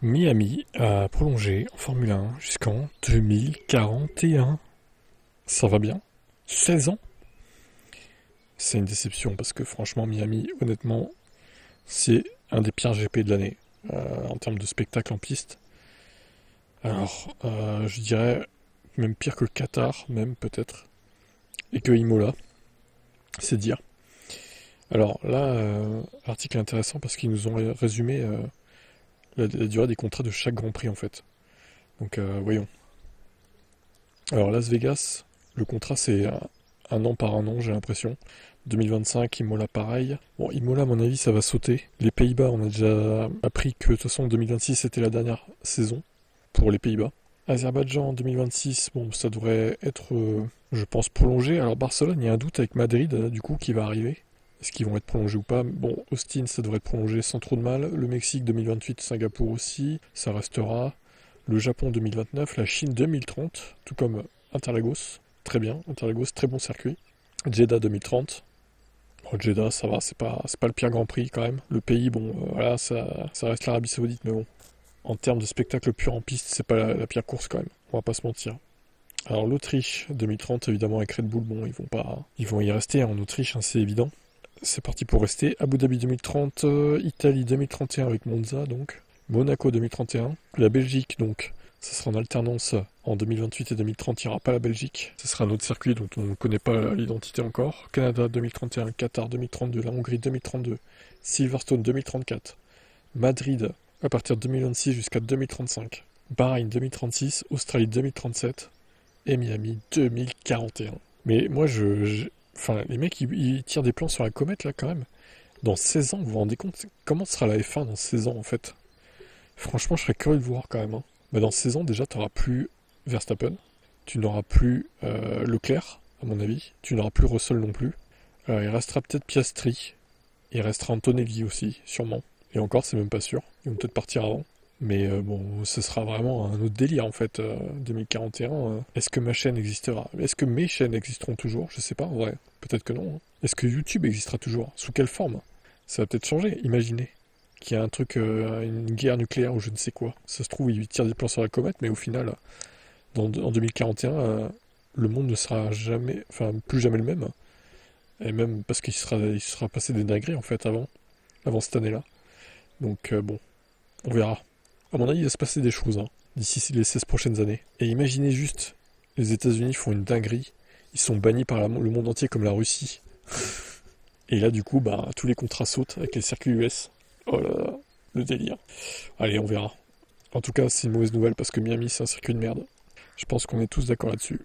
Miami a prolongé en Formule 1 jusqu'en 2041. Ça va bien? 16 ans? C'est une déception parce que franchement, Miami, honnêtement, c'est un des pires GP de l'année en termes de spectacle en piste. Alors, je dirais même pire que le Qatar, même peut-être, et que Imola, c'est dire. Alors là, l'article est intéressant parce qu'ils nous ont résumé la durée des contrats de chaque Grand Prix en fait. Donc voyons. Alors Las Vegas, le contrat c'est un an par un an, j'ai l'impression. 2025, Imola pareil. Bon, Imola à mon avis ça va sauter. Les Pays-Bas, on a déjà appris que de toute façon 2026 c'était la dernière saison pour les Pays-Bas. Azerbaïdjan en 2026, bon ça devrait être, je pense, prolongé. Alors Barcelone, il y a un doute avec Madrid du coup qui va arriver. Est-ce qu'ils vont être prolongés ou pas? Bon, Austin, ça devrait être prolongé sans trop de mal. Le Mexique 2028, Singapour aussi, ça restera. Le Japon 2029, la Chine 2030, tout comme Interlagos. Très bien, Interlagos, très bon circuit. Jeddah 2030. Bon, Jeddah, ça va, c'est pas le pire Grand Prix quand même. Le pays, bon, voilà, ça reste l'Arabie Saoudite, mais bon. En termes de spectacle pur en piste, c'est pas la pire course quand même. On va pas se mentir. Alors l'Autriche 2030, évidemment avec Red Bull, bon, ils vont y rester en Autriche, hein, c'est évident. C'est parti pour rester. Abu Dhabi 2030, Italie 2031 avec Monza, donc. Monaco 2031. La Belgique, donc, ça sera en alternance en 2028 et 2030. Il n'y aura pas la Belgique. Ce sera un autre circuit dont on ne connaît pas l'identité encore. Canada 2031, Qatar 2032, la Hongrie 2032, Silverstone 2034, Madrid à partir de 2026 jusqu'à 2035, Bahreïn 2036, Australie 2037 et Miami 2041. Mais moi, enfin, les mecs, ils tirent des plans sur la comète, là, quand même. Dans 16 ans, vous vous rendez compte comment sera la F1 dans 16 ans, en fait? Franchement, je serais curieux de voir, quand même. Hein. Mais dans 16 ans, déjà, tu n'auras plus Verstappen. Tu n'auras plus Leclerc, à mon avis. Tu n'auras plus Russell non plus. Il restera peut-être Piastri. Il restera Antonelli aussi, sûrement. Et encore, c'est même pas sûr. Ils vont peut-être partir avant. Mais bon, ce sera vraiment un autre délire en fait, 2041. Est-ce que ma chaîne existera? Est-ce que mes chaînes existeront toujours? Je sais pas, en vrai. Peut-être que non. Hein. Est-ce que YouTube existera toujours? Sous quelle forme? Ça va peut-être changer, imaginez. Qu'il y a un truc, une guerre nucléaire ou je ne sais quoi. Ça se trouve, ils tirent des plans sur la comète, mais au final, en 2041, le monde ne sera jamais, enfin, plus jamais le même. Et même parce il sera passé des dingueries en fait avant cette année-là. Donc bon, on verra. À mon avis, il va se passer des choses hein, d'ici les 16 prochaines années. Et imaginez juste, les États-Unis font une dinguerie. Ils sont bannis par le monde entier comme la Russie. Et là, du coup, bah, tous les contrats sautent avec les circuits US. Oh là là, le délire. Allez, on verra. En tout cas, c'est une mauvaise nouvelle parce que Miami, c'est un circuit de merde. Je pense qu'on est tous d'accord là-dessus.